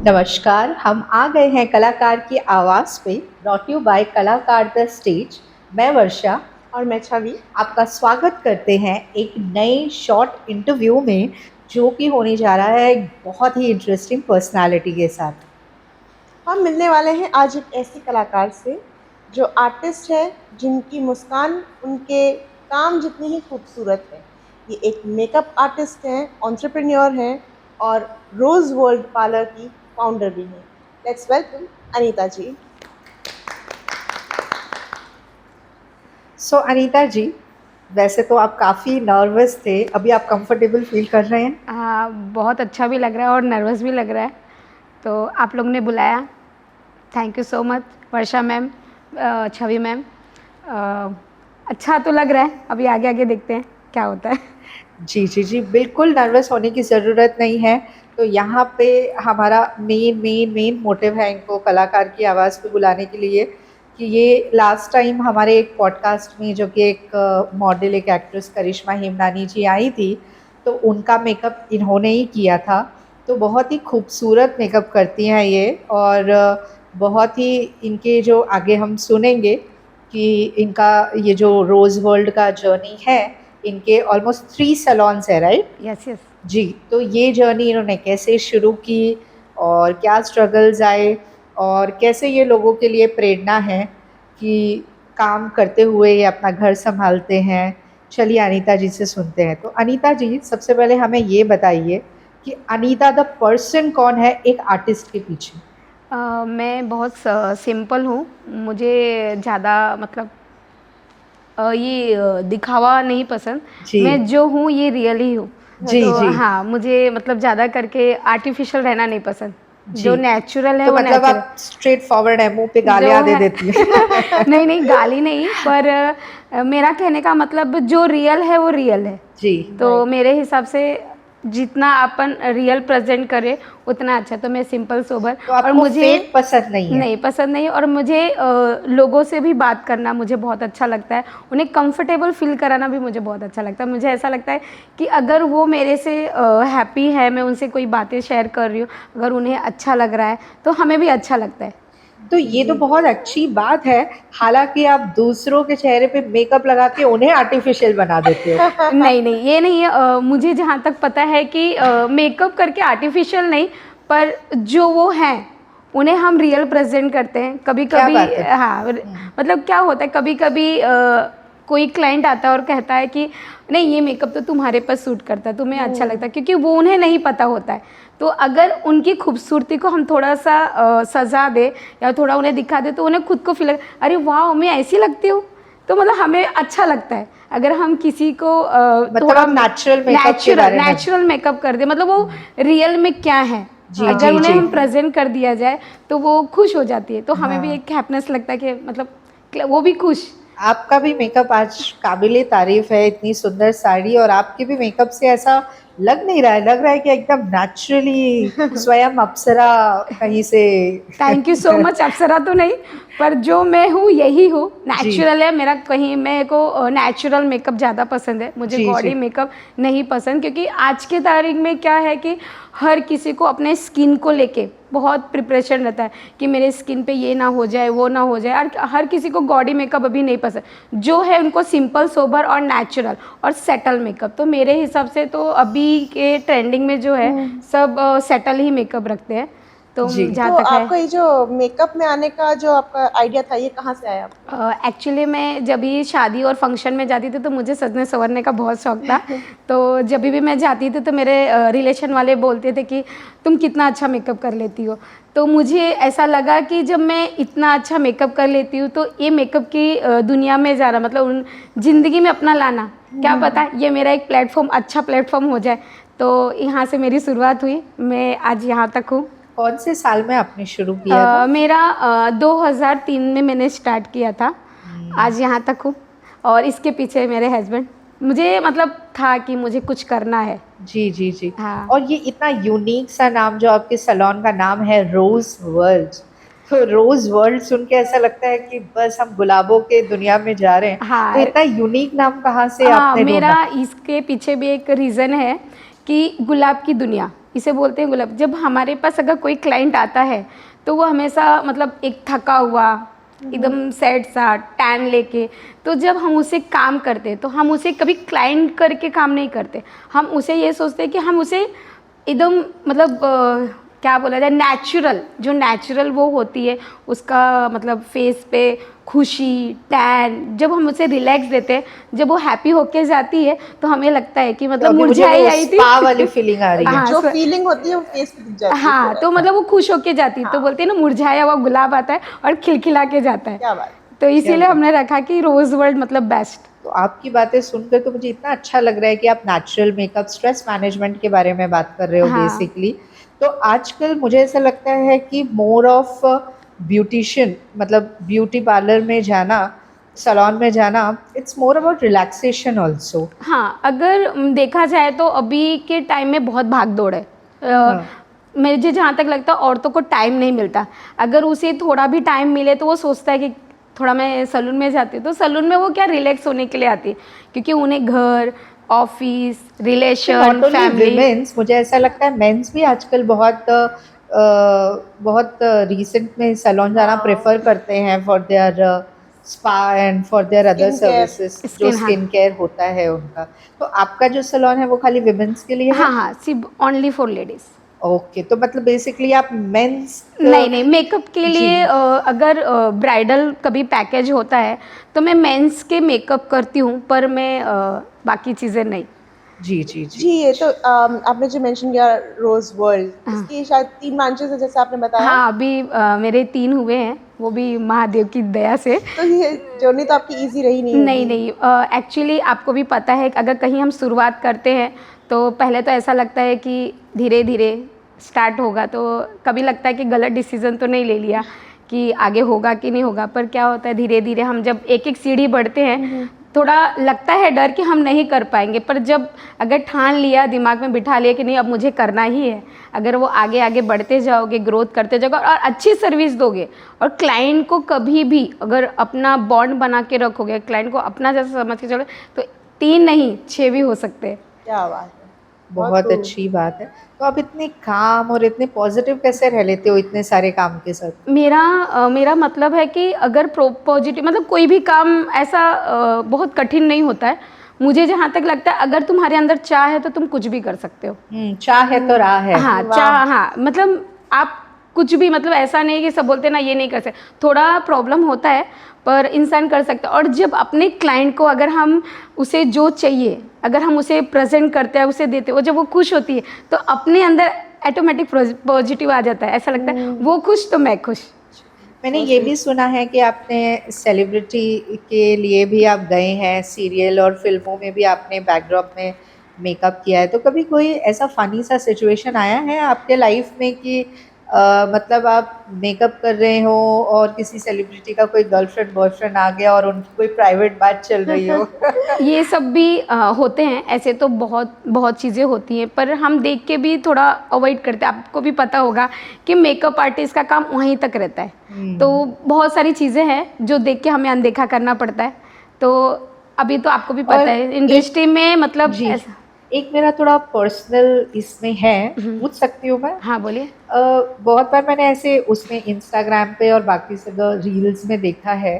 नमस्कार, हम आ गए हैं कलाकार की आवाज़ पे, ब्रॉट यू बाय कलाकार द स्टेज। मैं वर्षा और मैं छवि। आपका स्वागत करते हैं एक नए शॉर्ट इंटरव्यू में, जो कि होने जा रहा है एक बहुत ही इंटरेस्टिंग पर्सनालिटी के साथ। हम मिलने वाले हैं आज एक ऐसी कलाकार से जो आर्टिस्ट है, जिनकी मुस्कान उनके काम जितनी ही खूबसूरत है। ये एक मेकअप आर्टिस्ट हैं, एंटरप्रेन्योर हैं और रोज वर्ल्ड पार्लर की फाउंडर भी हैं। लेट्स वेलकम अनीता जी। सो अनीता जी, वैसे तो आप काफ़ी नर्वस थे, अभी आप कंफर्टेबल फील कर रहे हैं? हाँ, बहुत अच्छा भी लग रहा है और नर्वस भी लग रहा है। तो आप लोग ने बुलाया, thank you so much Varsha ma'am, Chhavi ma'am. अच्छा तो लग रहा है, अभी आगे आगे देखते हैं क्या होता है। जी जी जी, बिल्कुल नर्वस होने की ज़रूरत नहीं है। तो यहाँ पे हमारा मेन मोटिव है इनको कलाकार की आवाज़ पे बुलाने के लिए, कि ये लास्ट टाइम हमारे एक पॉडकास्ट में, जो कि एक मॉडल, एक एक्ट्रेस करिश्मा हेमनानी जी आई थी, तो उनका मेकअप इन्होंने ही किया था। तो बहुत ही खूबसूरत मेकअप करती हैं ये, और बहुत ही इनके जो आगे हम सुनेंगे कि इनका ये जो रोज़ वर्ल्ड का जर्नी है, इनके ऑलमोस्ट 3 सैलॉन्स है, राइट? Yes yes. जी, तो ये जर्नी इन्होंने कैसे शुरू की और क्या स्ट्रगल्स आए, और कैसे ये लोगों के लिए प्रेरणा है कि काम करते हुए ये अपना घर संभालते हैं। चलिए अनीता जी से सुनते हैं। तो अनीता जी, सबसे पहले हमें ये बताइए कि अनीता द पर्सन कौन है एक आर्टिस्ट के पीछे? मैं बहुत सिंपल हूँ, मुझे ज़्यादा मतलब ये दिखावा नहीं पसंद। जी मैं जो हूँ ये रियल ही हूँ। जी तो जी हाँ, मुझे मतलब ज़्यादा करके आर्टिफिशियल रहना नहीं पसंद। जी। जो नेचुरल है तो वो मतलब नेचुरल आप स्ट्रेट फॉरवर्ड है, मुंह पे जो गालियां दे है। देती है। नहीं नहीं, गाली नहीं, पर मेरा कहने का मतलब जो रियल है वो रियल है। जी। तो मेरे हिसाब से जितना अपन रियल प्रेजेंट करे उतना अच्छा। तो मैं सिंपल सोबर, तो और आपको मुझे फेक पसंद नहीं है? नहीं पसंद नहीं। और मुझे लोगों से भी बात करना मुझे बहुत अच्छा लगता है, उन्हें कंफर्टेबल फील कराना भी मुझे बहुत अच्छा लगता है। मुझे ऐसा लगता है कि अगर वो मेरे से हैप्पी है, मैं उनसे कोई बातें शेयर कर रही हूँ, अगर उन्हें अच्छा लग रहा है तो हमें भी अच्छा लगता है। तो ये तो बहुत अच्छी बात है। हालांकि आप दूसरों के चेहरे पे मेकअप लगा के उन्हें आर्टिफिशियल बना देते हो। नहीं नहीं, ये नहीं है। मुझे जहाँ तक पता है कि मेकअप करके आर्टिफिशियल नहीं, पर जो वो हैं उन्हें हम रियल प्रेजेंट करते हैं कभी क्या कभी। बात है। हाँ, मतलब क्या होता है, कभी कभी कोई क्लाइंट आता है और कहता है कि नहीं, ये मेकअप तो तुम्हारे पर सूट करता है, तुम्हें अच्छा लगता है, क्योंकि वो उन्हें नहीं पता होता है। तो अगर उनकी खूबसूरती को हम थोड़ा सा सजा दे या थोड़ा उन्हें दिखा दे, तो उन्हें खुद को फील, अरे वाह मैं ऐसी लगती हूँ। तो मतलब हमें अच्छा लगता है अगर हम किसी को मतलब थोड़ा आप नेचुरल मेकअप के बारे में? नेचुरल मेकअप कर दे, मतलब वो रियल में क्या है, जी अगर जी उन्हें जी। हम प्रेजेंट कर दिया जाए तो वो खुश हो जाती है। तो हमें भी हाँ, एक हैप्पीनेस लगता है कि मतलब वो भी खुश। आपका भी मेकअप आज काबिले तारीफ है। इतनी सुंदर साड़ी, और आपके भी मेकअप से ऐसा लग नहीं रहा है, लग रहा है कि एकदम नेचुरली स्वयं अप्सरा कहीं से। Thank you so much. अप्सरा तो नहीं, पर जो मैं हूँ यही हूँ, जी नेचुरल है मेरा। कहीं मेरे को नेचुरल मेकअप ज़्यादा पसंद है, मुझे जी गॉडी जी मेकअप नहीं पसंद। क्योंकि आज के तारीख में क्या है कि हर किसी को अपने स्किन को लेके बहुत प्रिपरेशन रहता है कि मेरे स्किन पे ये ना हो जाए, वो ना हो जाए। और हर किसी को गॉडी मेकअप अभी नहीं पसंद, जो है उनको सिंपल सोबर और नेचुरल और सेटल मेकअप। तो मेरे हिसाब से तो अभी के ट्रेंडिंग में जो है सब सेटल ही मेकअप रखते हैं। तो जी। तो जहाँ तक है, आपका ये जो मेकअप में आने का जो आपका आइडिया था, ये कहाँ से आया आपको? एक्चुअली मैं जब भी शादी और फंक्शन में जाती थी तो मुझे सजने संवरने का बहुत शौक था। तो जब भी मैं जाती थी तो मेरे रिलेशन वाले बोलते थे कि तुम कितना अच्छा मेकअप कर लेती हो। तो मुझे ऐसा लगा कि जब मैं इतना अच्छा मेकअप कर लेती हूँ तो ये मेकअप की दुनिया में जाना, मतलब उन ज़िंदगी में अपना लाना, क्या पता ये मेरा एक प्लेटफॉर्म, अच्छा प्लेटफॉर्म हो जाए। तो यहाँ से मेरी शुरुआत हुई, मैं आज यहाँ तक हूँ। कौन से साल में आपने शुरू किया था? मेरा 2003 में मैंने स्टार्ट किया था, आज यहाँ तक हूँ। और इसके पीछे मेरे हस्बैंड, मुझे मतलब था कि मुझे कुछ करना है। जी जी जी। हाँ और ये इतना यूनिक सा नाम, जो आपके सैलून का नाम है रोज वर्ल्ड, तो रोज वर्ल्ड सुन के ऐसा लगता है कि बस हम गुलाबों के दुनिया में जा रहे हैं। तो हाँ इतना यूनिक नाम कहाँ से हाँ, आपने मेरा ढूंढा? इसके पीछे भी एक रीज़न है कि गुलाब की दुनिया इसे बोलते हैं। गुलाब, जब हमारे पास अगर कोई क्लाइंट आता है तो वो हमेशा मतलब एक थका हुआ, एकदम सैड सा, टैन लेके, तो जब हम उसे काम करते हैं तो हम उसे कभी क्लाइंट करके काम नहीं करते, हम उसे ये सोचते हैं कि हम उसे एकदम मतलब क्या बोला जाए, नेचुरल, जो नेचुरल वो होती है उसका मतलब फेस पे खुशी, टैन, जब हम उसे रिलैक्स देते हैं, जब वो हैप्पी होके जाती है तो हमें लगता है कि मतलब मुरझाई आई थी, स्पा वाली फीलिंग आ रही है। हाँ, जो फीलिंग होती है वो फेस पे दिख जाती है हाँ, थोड़ा तो सा। मतलब वो खुश होके जाती है। तो हाँ। बोलते हैं ना, मुरझाया हुआ गुलाब आता है और खिलखिला के जाता है। क्या बात। तो इसीलिए हमने रखा कि रोज वर्ल्ड मतलब बेस्ट। तो आपकी बातें सुनकर तो मुझे इतना अच्छा लग रहा है कि आप नेचुरल मेकअप, स्ट्रेस मैनेजमेंट के बारे में बात कर रहे हो हाँ। बेसिकली। तो आजकल मुझे ऐसा लगता है कि मोर ऑफ ब्यूटिशियन, मतलब ब्यूटी पार्लर में जाना, सैलून में जाना, it's more about relaxation also. हाँ, अगर देखा जाए तो अभी के टाइम में बहुत भाग दौड़ है। हाँ। मुझे जहाँ तक लगता है औरतों को टाइम नहीं मिलता। अगर उसे थोड़ा भी टाइम मिले तो वो सोचता है कि थोड़ा मैं सैलून में जाती हूँ, तो सैलून में वो क्या रिलैक्स होने के लिए आती है, क्योंकि उन्हें घर, office, relation, not only family, women's, मुझे ऐसा लगता है मेंस भी आजकल बहुत रिसेंट में सैलून जाना हाँ। प्रेफर करते हैं for their spa and for their other Skin care. Services, जो Skin, हाँ। स्किन केयर होता है उनका। तो आपका जो सैलून है वो खाली विमेंस के लिए है? हाँ हाँ, सिर्फ ओनली फॉर लेडीज़। ओके, तो मतलब बेसिकली आप मेंस नहीं नहीं, मेकअप के जी। लिए अगर ब्राइडल कभी पैकेज होता है तो मैं मेंस के मेकअप करती हूँ, पर मैं बाकी चीज़ें नहीं। जी जी जी। जी, ये तो आपने जो मेंशन किया रोज वर्ल्ड, हाँ। इसकी शायद 3 ब्रांचेस है जैसे आपने बताया। हाँ, अभी मेरे 3 हुए हैं, वो भी महादेव की दया से। तो ये जर्नी तो आपकी इजी रही नहीं नहीं होगी। नहीं, एक्चुअली आपको भी पता है कि अगर कहीं हम शुरुआत करते हैं तो पहले तो ऐसा लगता है कि धीरे धीरे स्टार्ट होगा, तो कभी लगता है कि गलत डिसीजन तो नहीं ले लिया कि आगे होगा कि नहीं होगा, पर क्या होता है धीरे धीरे हम जब एक एक सीढ़ी बढ़ते हैं, थोड़ा लगता है डर कि हम नहीं कर पाएंगे, पर जब अगर ठान लिया, दिमाग में बिठा लिया कि नहीं अब मुझे करना ही है, अगर वो आगे आगे बढ़ते जाओगे, ग्रोथ करते जाओगे और अच्छी सर्विस दोगे, और क्लाइंट को कभी भी अगर अपना बॉन्ड बना के रखोगे, क्लाइंट को अपना जैसा समझ के चलो, तो 3 नहीं 6 भी हो सकते हैं। क्या बात है। बहुत अच्छी बात है। तो आप इतने काम और इतने पॉजिटिव कैसे रह लेते हो इतने सारे काम के साथ? मेरा मतलब है कि अगर पॉजिटिव मतलब कोई भी काम ऐसा बहुत कठिन नहीं होता है। मुझे जहाँ तक लगता है अगर तुम्हारे अंदर चाह है तो तुम कुछ भी कर सकते हो। चाह है तो राह है। हाँ, वाह। चाह, हाँ, मतलब आप कुछ भी, मतलब ऐसा नहीं कि सब बोलते ना ये नहीं कर सकते, थोड़ा प्रॉब्लम होता है पर इंसान कर सकता है। और जब अपने क्लाइंट को अगर हम उसे जो चाहिए अगर हम उसे प्रेजेंट करते हैं, उसे देते हैं, और जब वो खुश होती है तो अपने अंदर ऑटोमेटिक पॉजिटिव आ जाता है, ऐसा लगता है वो खुश तो मैं खुश। मैंने ये भी सुना है कि आपने सेलिब्रिटी के लिए भी आप गए हैं, सीरियल और फिल्मों में भी आपने बैकड्रॉप में मेकअप किया है। तो कभी कोई ऐसा फ़नी सा सिचुएशन आया है आपके लाइफ में कि मतलब आप मेकअप कर रहे हो और किसी सेलिब्रिटी का कोई गर्लफ्रेंड बॉयफ्रेंड आ गया और उनकी कोई प्राइवेट बात चल रही हो? ये सब भी होते हैं, ऐसे तो बहुत बहुत चीज़ें होती हैं, पर हम देख के भी थोड़ा अवॉइड करते हैं। आपको भी पता होगा कि मेकअप आर्टिस्ट का काम वहीं तक रहता है, तो बहुत सारी चीज़ें हैं जो देख के हमें अनदेखा करना पड़ता है। तो अभी तो आपको भी पता है इंडस्ट्री में मतलब जी, ऐसा। एक मेरा थोड़ा पर्सनल इसमें है, पूछ सकती हूँ मैं? हाँ, बोलिए। बहुत बार मैंने ऐसे उसमें इंस्टाग्राम पे और बाकी जगह रील्स में देखा है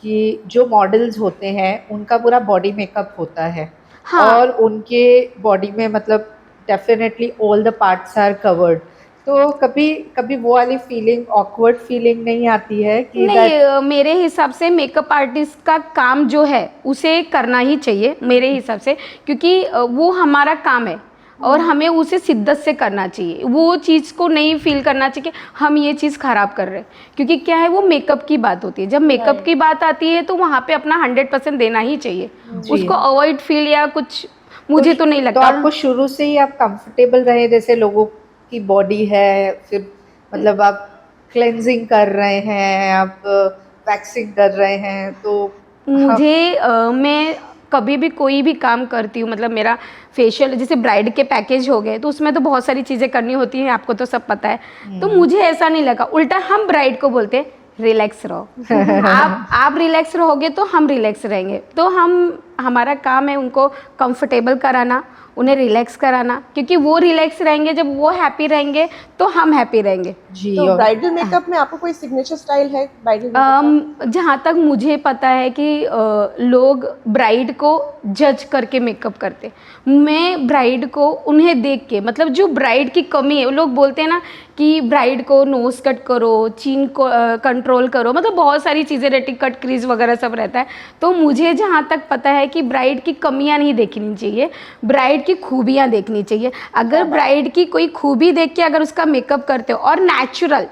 कि जो मॉडल्स होते हैं उनका पूरा बॉडी मेकअप होता है। हाँ। और उनके बॉडी में मतलब definitely all the parts are covered. तो कभी कभी वो वाली फीलिंग, ऑकवर्ड फीलिंग नहीं आती है कि नहीं, मेरे हिसाब से मेकअप आर्टिस्ट का काम जो है उसे करना ही चाहिए मेरे हिसाब से, क्योंकि वो हमारा काम है और हमें उसे शिद्दत से करना चाहिए। वो चीज़ को नहीं फील करना चाहिए कि हम ये चीज़ ख़राब कर रहे हैं, क्योंकि क्या है वो मेकअप की बात होती है। जब मेकअप की बात आती है तो वहाँ पे अपना 100% देना ही चाहिए, उसको अवॉइड फील या कुछ मुझे तो नहीं तो लगता। आपको शुरू से ही आप कंफर्टेबल रहे, जैसे लोगों की बॉडी है, फिर मतलब आप क्लेंजिंग कर रहे हैं, आप वैक्सिंग कर रहे हैं, तो मुझे मैं कभी भी कोई भी काम करती हूँ, मतलब मेरा फेशियल जैसे ब्राइड के पैकेज हो गए तो उसमें तो बहुत सारी चीज़ें करनी होती हैं, आपको तो सब पता है। तो मुझे ऐसा नहीं लगा, उल्टा हम ब्राइड को बोलते हैं रिलैक्स रहो। आप रिलैक्स रहोगे तो हम रिलैक्स रहेंगे। तो हम हमारा काम है उनको कंफर्टेबल कराना, उन्हें रिलैक्स कराना, क्योंकि वो रिलैक्स रहेंगे, जब वो हैप्पी रहेंगे तो हम हैप्पी रहेंगे। जी। तो और ब्राइडल मेकअप में आपको कोई सिग्नेचर स्टाइल है ब्राइडल मेकअप जहाँ तक मुझे पता है कि लोग ब्राइड को जज करके मेकअप करते, मैं ब्राइड को उन्हें देख के, मतलब जो ब्राइड की कमी है, लोग बोलते हैं ना कि ब्राइड को नोज कट करो, चीन को कंट्रोल करो, मतलब बहुत सारी चीज़ें, रेटिक कट, क्रीज वगैरह सब रहता है। तो मुझे जहाँ तक पता है कि ब्राइड की कमियाँ नहीं देखनी चाहिए, ब्राइड की खूबियाँ देखनी चाहिए। अगर ब्राइड की कोई खूबी देख के अगर उसका मेकअप करते हो और नेचुरल,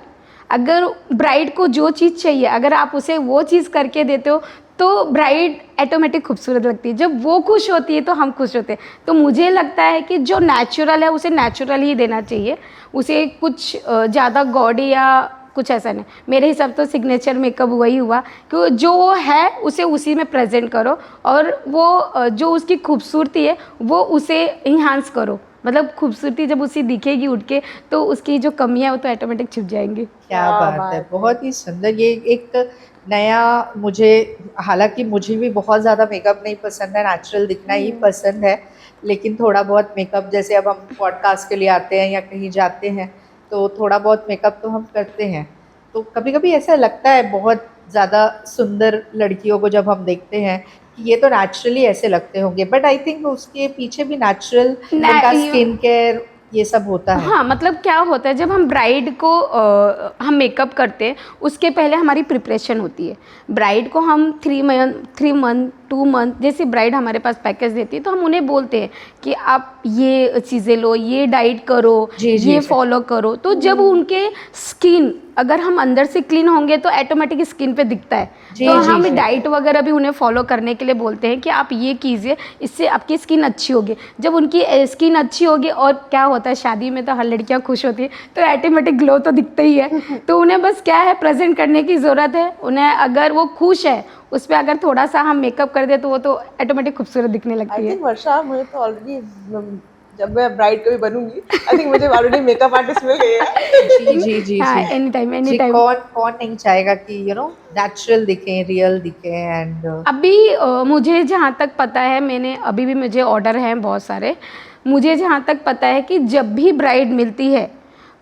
अगर ब्राइड को जो चीज़ चाहिए अगर आप उसे वो चीज़ करके देते हो तो ब्राइड ऑटोमेटिक खूबसूरत लगती है। जब वो खुश होती है तो हम खुश होते हैं। तो मुझे लगता है कि जो नेचुरल है उसे नेचुरल ही देना चाहिए, उसे कुछ ज़्यादा गॉडी या कुछ ऐसा नहीं। मेरे हिसाब तो सिग्नेचर मेकअप वही हुआ कि जो है उसे उसी में प्रेजेंट करो, और वो जो उसकी खूबसूरती है वो उसे इन्हांस करो, मतलब खूबसूरती जब उसी दिखेगी उठ के तो उसकी जो कमियां वो तो ऑटोमेटिक छुप जाएंगी। क्या बात है, बहुत ही सुंदर। ये एक नया मुझे, हालांकि मुझे भी बहुत ज़्यादा मेकअप नहीं पसंद है, नेचुरल दिखना ही पसंद है, लेकिन थोड़ा बहुत मेकअप, जैसे अब हम पॉडकास्ट के लिए आते हैं या कहीं जाते हैं तो थोड़ा बहुत मेकअप तो हम करते हैं। तो कभी कभी ऐसा लगता है बहुत ज़्यादा सुंदर लड़कियों को जब हम देखते हैं कि ये तो नेचुरली ऐसे लगते होंगे, बट आई थिंक उसके पीछे भी नेचुरल उनका स्किन केयर ये सब होता है। हाँ, मतलब क्या होता है, जब हम ब्राइड को हम मेकअप करते हैं उसके पहले हमारी प्रिपरेशन होती है। ब्राइड को हम 3 मंथ 2 मंथ जैसे ब्राइड हमारे पास पैकेज देती है तो हम उन्हें बोलते हैं कि आप ये चीज़ें लो, ये डाइट करो, ये फॉलो करो। तो जब उनके स्किन, अगर हम अंदर से क्लीन होंगे तो ऑटोमेटिक स्किन पे दिखता है। तो हम डाइट वगैरह भी उन्हें फॉलो करने के लिए बोलते हैं कि आप ये कीजिए, इससे आपकी स्किन अच्छी होगी। जब उनकी स्किन अच्छी होगी, और क्या होता है शादी में तो हर लड़कियां खुश होती है तो ऑटोमेटिक ग्लो तो दिखता ही है। तो उन्हें बस क्या है, प्रेजेंट करने की ज़रूरत है। उन्हें अगर वो खुश है उस पर अगर थोड़ा सा हम मेकअप कर दे तो वो तो ऑटोमेटिक खूबसूरत दिखने लगती है। आई थिंक वर्षा, मुझे तो ऑलरेडी, जब मैं ब्राइड कभी बनूंगी आई थिंक मुझे ऑलरेडी मेकअप आर्टिस्ट मिल गई है। जी जी हाँ, जी। एनी टाइम कौन कौन नहीं चाहेगा कि नेचुरल दिखे, रियल दिखे। एंड अभी मुझे जहाँ तक पता है, मैंने अभी भी मुझे ऑर्डर हैं बहुत सारे, मुझे जहाँ तक पता है कि जब भी ब्राइड मिलती है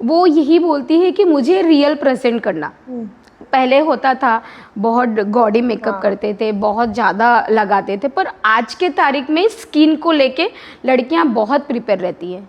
वो यही बोलती है कि मुझे रियल प्रेजेंट करना। पहले होता था बहुत गॉडी मेकअप करते थे, बहुत ज़्यादा लगाते थे, पर आज के तारीख में स्किन को लेके लड़कियां बहुत प्रिपेयर रहती हैं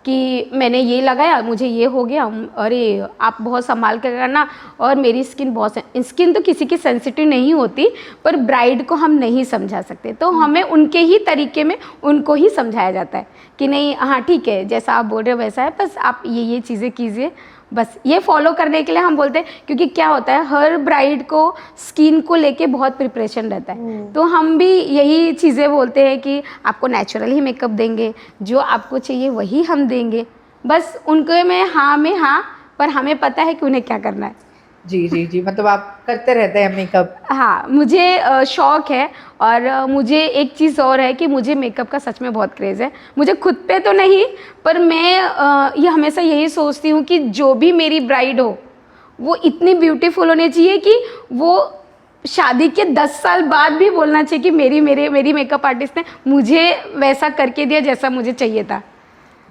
कि मैंने ये लगाया, मुझे ये हो गया, अरे आप बहुत संभाल कर करना। और मेरी स्किन स्किन तो किसी की सेंसिटिव नहीं होती, पर ब्राइड को हम नहीं समझा सकते, तो हमें उनके ही तरीके में उनको ही समझाया जाता है कि नहीं, हाँ ठीक है, जैसा आप बोल रहे हो वैसा है, बस आप ये चीज़ें कीजिए, बस ये फॉलो करने के लिए हम बोलते हैं। क्योंकि क्या होता है, हर ब्राइड को स्किन को लेके बहुत प्रिपरेशन रहता है, तो हम भी यही चीज़ें बोलते हैं कि आपको नेचुरल ही मेकअप देंगे, जो आपको चाहिए वही हम देंगे, बस उनको में हाँ, पर हमें पता है कि उन्हें क्या करना है। जी जी जी, मतलब आप करते रहते हैं मेकअप। हाँ, मुझे शौक़ है, और मुझे एक चीज़ और है कि मुझे मेकअप का सच में बहुत क्रेज़ है। मुझे खुद पे तो नहीं, पर मैं ये हमेशा यही सोचती हूँ कि जो भी मेरी ब्राइड हो वो इतनी ब्यूटीफुल होनी चाहिए कि वो शादी के 10 साल बाद भी बोलना चाहिए कि मेरी मेकअप आर्टिस्ट ने मुझे वैसा करके दिया जैसा मुझे चाहिए था।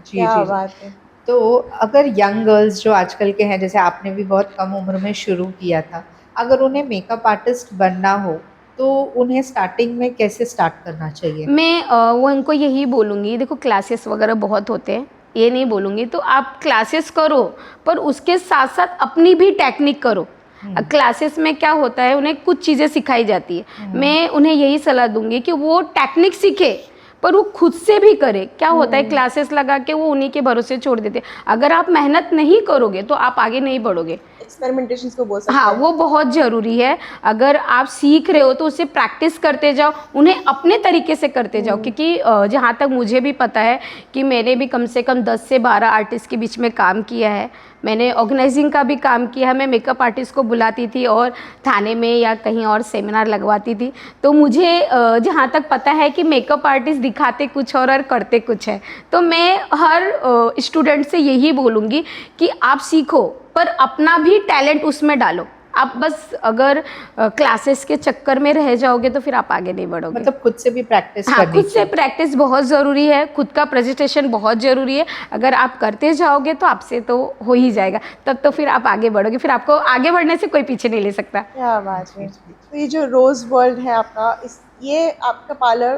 जी जी बात है। तो अगर यंग गर्ल्स जो आजकल के हैं, जैसे आपने भी बहुत कम उम्र में शुरू किया था, अगर उन्हें मेकअप आर्टिस्ट बनना हो तो उन्हें स्टार्टिंग में कैसे स्टार्ट करना चाहिए? मैं वो उनको यही बोलूँगी, देखो क्लासेस वगैरह बहुत होते हैं, ये नहीं बोलूँगी तो आप क्लासेस करो, पर उसके साथ साथ अपनी भी टेक्निक करो। क्लासेस में क्या होता है, उन्हें कुछ चीज़ें सिखाई जाती है, मैं उन्हें यही सलाह दूंगी कि वो टेक्निक सीखे, पर वो खुद से भी करे। क्या होता है, क्लासेस लगा के वो उन्हीं के भरोसे छोड़ देते। अगर आप मेहनत नहीं करोगे तो आप आगे नहीं बढ़ोगे। एक्सपेरिमेंटेशंस को बोल सकते हैं। हाँ, वो बहुत ज़रूरी है। अगर आप सीख रहे हो तो उसे प्रैक्टिस करते जाओ, उन्हें अपने तरीके से करते जाओ। क्योंकि जहाँ तक मुझे भी पता है कि मैंने भी कम से कम 10 से 12 आर्टिस्ट के बीच में काम किया है। मैंने ऑर्गेनाइजिंग का भी काम किया है, मैं मेकअप आर्टिस्ट को बुलाती थी और थाने में या कहीं और सेमिनार लगवाती थी। तो मुझे जहाँ तक पता है कि मेकअप आर्टिस्ट दिखाते कुछ और करते कुछ है। तो मैं हर स्टूडेंट से यही बोलूँगी कि आप सीखो, पर अपना भी टैलेंट उसमें डालो। आप बस अगर क्लासेस के चक्कर में रह जाओगे तो फिर आप आगे नहीं बढ़ोगे। मतलब खुद से भी प्रैक्टिस हाँ, करनी खुद से चाहिए। प्रैक्टिस बहुत ज़रूरी है, खुद का प्रेजेंटेशन बहुत ज़रूरी है। अगर आप करते जाओगे तो आपसे तो हो ही जाएगा, तब तो फिर आप आगे बढ़ोगे, फिर आपको आगे बढ़ने से कोई पीछे नहीं ले सकता। क्या बात है। तो ये जो रोज वर्ल्ड है आपका, ये आपका पार्लर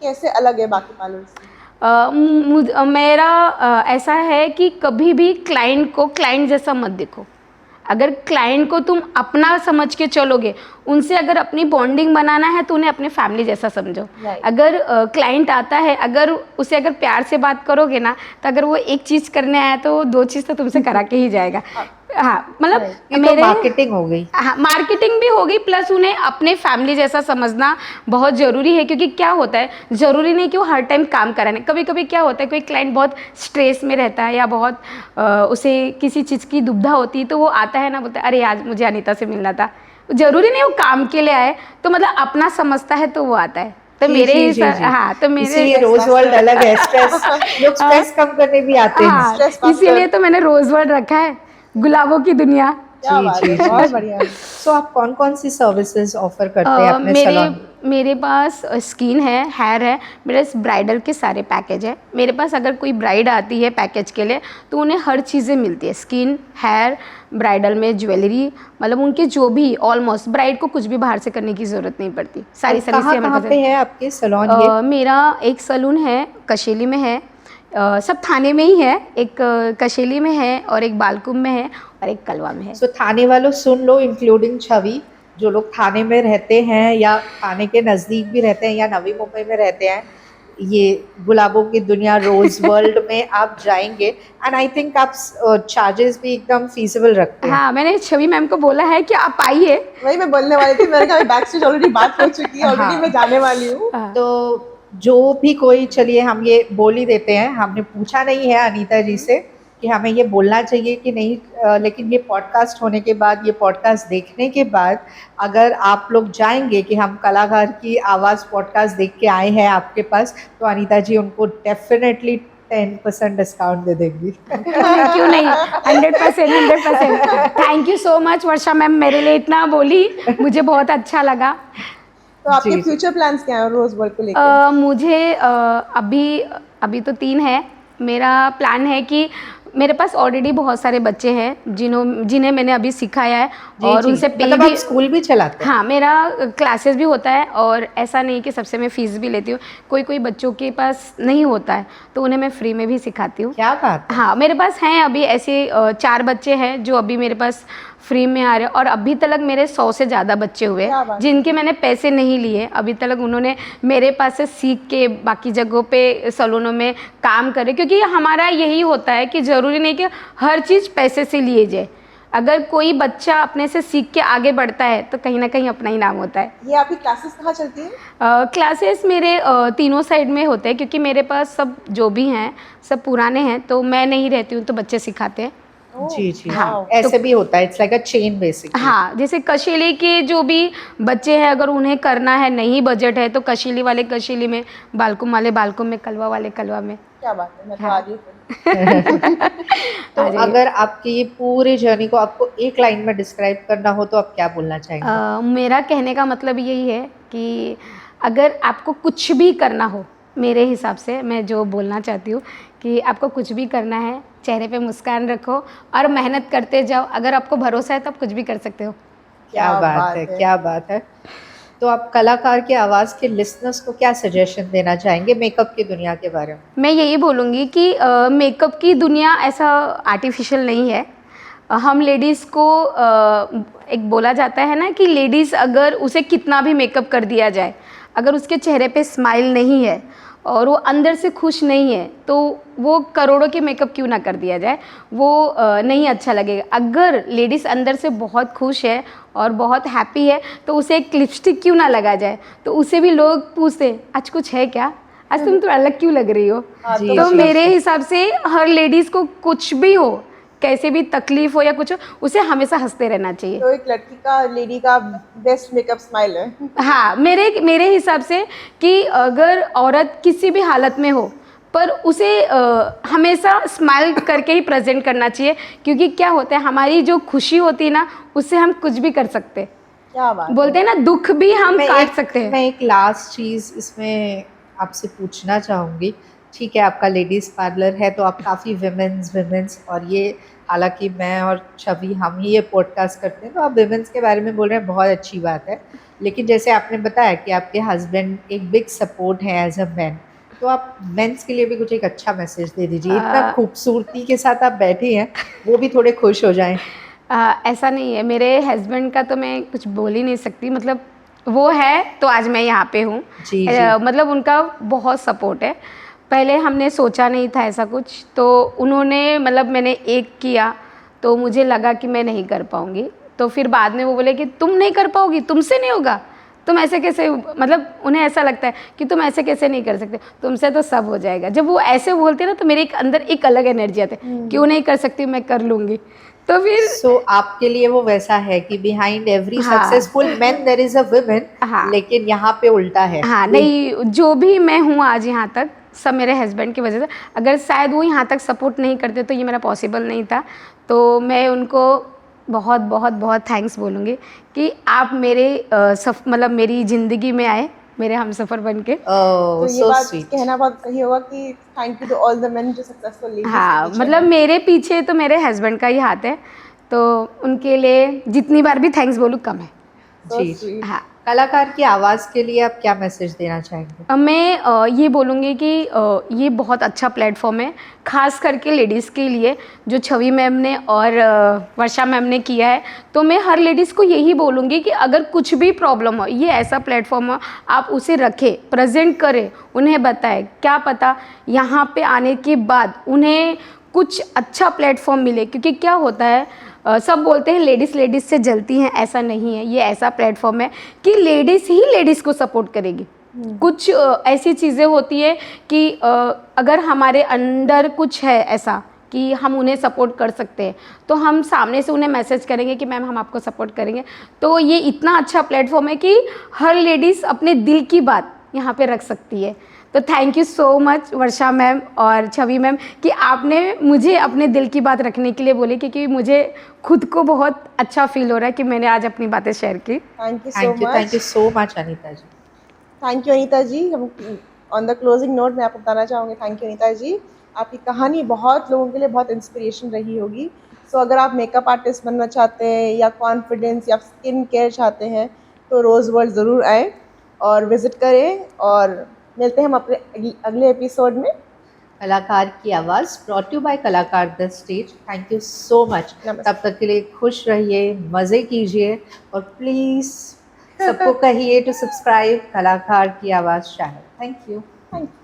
कैसे अलग है बाकी पार्लर से? मेरा ऐसा है कि कभी भी क्लाइंट को क्लाइंट जैसा मत देखो। अगर क्लाइंट को तुम अपना समझ के चलोगे, उनसे अगर अपनी बॉन्डिंग बनाना है तो उन्हें अपने फैमिली जैसा समझो। Right. अगर क्लाइंट आता है, अगर उसे अगर प्यार से बात करोगे ना, तो अगर वो एक चीज़ करने आया तो 2 चीज़ तो तुमसे करा के ही जाएगा। हाँ, मतलब ये तो मार्केटिंग हो गई। हाँ, मार्केटिंग भी होगी, प्लस उन्हें अपने फैमिली जैसा समझना बहुत ज़रूरी है। क्योंकि क्या होता है, ज़रूरी नहीं कि वो हर टाइम काम कराने। कभी कभी क्या होता है, कोई क्लाइंट बहुत स्ट्रेस में रहता है या बहुत उसे किसी चीज़ की दुविधा होती है, तो वो आता है ना, बोलता है अरे आज मुझे अनीता से मिलना था। ज़रूरी नहीं वो काम के लिए आए, तो मतलब अपना समझता है तो वो आता है। तो मेरे हाँ, तो मेरे इसीलिए रोज वर्ल्ड अलग है। स्ट्रेस, लोग स्ट्रेस कम करने भी आते हैं। हाँ, इसीलिए तो मैंने रोज वर्ल्ड रखा है, गुलाबों की दुनिया। क्या बात है, बहुत बढ़िया। सो आप कौन कौन सी सर्विसेज ऑफर करते हैं अपने सैलून? मेरे पास स्किन है, हेयर है, मेरे ब्राइडल के सारे पैकेज है। मेरे पास अगर कोई ब्राइड आती है पैकेज के लिए तो उन्हें हर चीज़ें मिलती है, स्किन, हेयर, ब्राइडल में ज्वेलरी, मतलब उनके जो भी ऑलमोस्ट ब्राइड को कुछ भी बाहर से करने की ज़रूरत नहीं पड़ती, सारी सर्विसेज हमारे पास पे है आपके सैलून ये? मेरा एक सैलून है कशेली में है, सब थाने में ही है। एक कशेली में है और एक बालकुम में है और एक कलवा में है। सो थाने वालों सुन लो, इंक्लूडिंग छवि, जो लोग थाने में रहते हैं या थाने के नज़दीक भी रहते हैं या नवी मुंबई में रहते हैं, ये गुलाबों की दुनिया रोज वर्ल्ड में आप जाएंगे। एंड आई थिंक आप चार्जेस भी एकदम फीसिबल रखते हैं। हाँ, मैंने छवि मैम को बोला है कि आप आइए। वही मैं बोलने वाली थी, मैंने कहा बैक स्टेज ऑलरेडी बात हो चुकी है, ऑलरेडी मैं जाने वाली हूँ। तो जो भी कोई, चलिए हम ये बोल ही देते हैं, हमने पूछा नहीं है अनीता जी से कि हमें ये बोलना चाहिए कि नहीं, लेकिन ये पॉडकास्ट होने के बाद, ये पॉडकास्ट देखने के बाद अगर आप लोग जाएंगे कि हम कलाकार की आवाज़ पॉडकास्ट देख के आए हैं आपके पास, तो अनीता जी उनको डेफिनेटली 10% डिस्काउंट दे देंगी। क्यों नहीं, 100%। Thank you so much Varsha ma'am, मेरे लिए इतना बोली, मुझे बहुत अच्छा लगा। तो आपके फ्यूचर प्लान्स क्या हैं रोज वर्ल्ड को लेकर? मुझे अभी तो 3 है। मेरा प्लान है कि मेरे पास ऑलरेडी बहुत सारे बच्चे हैं जिन्हें मैंने अभी सिखाया है और उनसे पे मतलब भी, आप स्कूल भी चलाते हैं? हाँ, मेरा क्लासेस भी होता है और ऐसा नहीं कि सबसे मैं फ़ीस भी लेती हूँ। कोई बच्चों के पास नहीं होता है तो उन्हें मैं फ्री में भी सिखाती हूँ। क्या बात है। हाँ, मेरे पास हैं अभी ऐसे 4 बच्चे हैं जो अभी मेरे पास फ्री में आ रहे हैं और अभी तक मेरे 100 से ज़्यादा बच्चे हुए जिनके मैंने पैसे नहीं लिए। अभी तक उन्होंने मेरे पास से सीख के बाकी जगहों पे सैलूनों में काम करे, क्योंकि हमारा यही होता है कि ज़रूरी नहीं कि हर चीज़ पैसे से लिए जाए। अगर कोई बच्चा अपने से सीख के आगे बढ़ता है तो कहीं ना कहीं अपना ही नाम होता है। ये आपकी क्लासेस कहाँ चलती हैं? क्लासेस मेरे तीनों साइड में होते हैं, क्योंकि मेरे पास सब जो भी हैं सब पुराने हैं, तो मैं नहीं रहती हूँ तो बच्चे सिखाते हैं। जी हाँ, ऐसे भी होता है, it's like a chain basically. हाँ, जैसे कशीली के जो भी बच्चे हैं, अगर उन्हें करना है, नहीं बजट है, तो कशीली वाले कशीली में, बालकुम वाले बालकुम में, कलवा वाले कलवा में। क्या बात है, मैं तो आ रही हूँ। तो अगर आपकी ये पूरी जर्नी को आपको एक लाइन में डिस्क्राइब करना हो तो आप क्या बोलना चाहेंगे? मेरा कहने का मतलब यही है कि अगर आपको कुछ भी करना हो, मेरे हिसाब से मैं जो बोलना चाहती हूँ कि आपको कुछ भी करना है, चेहरे पे मुस्कान रखो और मेहनत करते जाओ। अगर आपको भरोसा है तो आप कुछ भी कर सकते हो। क्या बात है, क्या बात है। तो आप कलाकार की आवाज़ के लिसनर्स को क्या सजेशन देना चाहेंगे मेकअप की दुनिया के बारे में? मैं यही बोलूँगी कि मेकअप की दुनिया ऐसा आर्टिफिशियल नहीं है। हम लेडीज़ को एक बोला जाता है ना कि लेडीज़ अगर उसे कितना भी मेकअप कर दिया जाए, अगर उसके चेहरे पे स्माइल नहीं है और वो अंदर से खुश नहीं है, तो वो करोड़ों के मेकअप क्यों ना कर दिया जाए, वो नहीं अच्छा लगेगा। अगर लेडीज़ अंदर से बहुत खुश है और बहुत हैप्पी है तो उसे एक लिपस्टिक क्यों ना लगा जाए, तो उसे भी लोग पूछते आज कुछ है क्या, आज तुम तो अलग क्यों लग रही हो। तो मेरे हिसाब से हर लेडीज़ को कुछ भी हो, कैसे भी तकलीफ हो या कुछ हो, उसे हमेशा हंसते रहना चाहिए। तो एक लड़की का, लेडी का बेस्ट मेकअप स्माइल है। हाँ, मेरे हिसाब से कि अगर औरत किसी भी हालत में हो पर उसे हमेशा स्माइल करके ही प्रेजेंट करना चाहिए, क्योंकि क्या होता है हमारी जो खुशी होती है ना, उससे हम कुछ भी कर सकते हैं। क्या बात बोलते हैं ना, दुख भी हम काट सकते हैं। मैं एक लास्ट चीज़ इसमें आपसे पूछना चाहूँगी। ठीक है, आपका लेडीज़ पार्लर है तो आप काफ़ी विमेंस और ये, हालांकि मैं और छवि हम ही ये पॉडकास्ट करते हैं तो आप विमेंस के बारे में बोल रहे हैं, बहुत अच्छी बात है। लेकिन जैसे आपने बताया कि आपके हस्बैंड एक बिग सपोर्ट है एज अ मैन, तो आप मेंस के लिए भी कुछ एक अच्छा मैसेज दे दीजिए। इतना खूबसूरती के साथ आप बैठे हैं, वो भी थोड़े खुश हो जाएं। ऐसा नहीं है, मेरे हस्बैंड का तो मैं कुछ बोल ही नहीं सकती, मतलब वो है तो आज मैं यहाँ पे हूँ। जी जी। मतलब उनका बहुत सपोर्ट है। पहले हमने सोचा नहीं था ऐसा कुछ, तो उन्होंने मतलब मैंने एक किया तो मुझे लगा कि मैं नहीं कर पाऊँगी, तो फिर बाद में वो बोले कि तुम नहीं कर पाओगी, तुमसे नहीं होगा, तुम ऐसे कैसे, मतलब उन्हें ऐसा लगता है कि तुम ऐसे कैसे नहीं कर सकते, तुमसे तो सब हो जाएगा। जब वो ऐसे बोलते हैं ना, तो मेरे एक अंदर एक अलग एनर्जी आती है, क्यों नहीं कर सकती, मैं कर लूँगी। तो फिर आपके लिए वो वैसा है कि बिहाइंड एवरी हाँ। Successful man there is a woman, हाँ। लेकिन यहाँ पे उल्टा है। हाँ, नहीं, जो भी मैं हूँ आज यहाँ तक, सब मेरे हस्बैंड की वजह से। अगर शायद वो यहाँ तक सपोर्ट नहीं करते तो ये मेरा पॉसिबल नहीं था। तो मैं उनको बहुत बहुत बहुत थैंक्स बोलूँगी कि आप मेरे मतलब मेरी ज़िंदगी में आए, मेरे हमसफ़र बन के। तो ये सो बात स्वीट। कहना बहुत सही होगा कि thank you to all the men जो सक्सेसफुल लेडीज हाँ, के पीछे मतलब हैं। मेरे पीछे तो मेरे हस्बैंड का ही हाथ है, तो उनके लिए जितनी बार भी थैंक्स बोलूँ कम है। सो जी। स्वीट। हाँ। कलाकार की आवाज़ के लिए आप क्या मैसेज देना चाहेंगे? मैं ये बोलूँगी कि ये बहुत अच्छा प्लेटफॉर्म है, ख़ास करके लेडीज़ के लिए, जो छवि मैम ने और वर्षा मैम ने किया है। तो मैं हर लेडीज़ को यही बोलूँगी कि अगर कुछ भी प्रॉब्लम हो, ये ऐसा प्लेटफॉर्म हो, आप उसे रखें, प्रेजेंट करें, उन्हें बताएं। क्या पता यहाँ पे आने के बाद उन्हें कुछ अच्छा प्लेटफॉर्म मिले, क्योंकि क्या होता है, सब बोलते हैं लेडीज़ से जलती हैं, ऐसा नहीं है। ये ऐसा प्लेटफॉर्म है कि लेडीज़ ही लेडीज़ को सपोर्ट करेगी। कुछ ऐसी चीज़ें होती है कि अगर हमारे अंदर कुछ है ऐसा कि हम उन्हें सपोर्ट कर सकते हैं, तो हम सामने से उन्हें मैसेज करेंगे कि मैम हम आपको सपोर्ट करेंगे। तो ये इतना अच्छा प्लेटफॉर्म है कि हर लेडीज़ अपने दिल की बात यहाँ पे रख सकती है। तो thank you so much Varsha ma'am और छवि मैम कि आपने मुझे अपने दिल की बात रखने के लिए बोली, क्योंकि मुझे खुद को बहुत अच्छा फील हो रहा है कि मैंने आज अपनी बातें शेयर की। Thank you so much. Thank you so much Anita ji. Thank you Anita ji. हम ऑन द क्लोजिंग नोट मैं आपको बताना चाहूँगी, थैंक यू अनीता जी। आपकी कहानी बहुत लोगों के लिए बहुत इंस्पिरेशन रही होगी। सो अगर आप मेकअप आर्टिस्ट बनना चाहते हैं या कॉन्फिडेंस या स्किन केयर चाहते हैं, तो रोज़ वर्ल्ड ज़रूर आएँ और विज़िट करें। और मिलते हैं हम अपने अगले एपिसोड में। कलाकार की आवाज़ ब्रॉट यू बाय कलाकार the stage. Thank you so much. नमस्ते। तब तक के लिए खुश रहिए, मज़े कीजिए और प्लीज़ सबको कहिए टू सब्सक्राइब कलाकार की आवाज़ channel. Thank you. Thank you.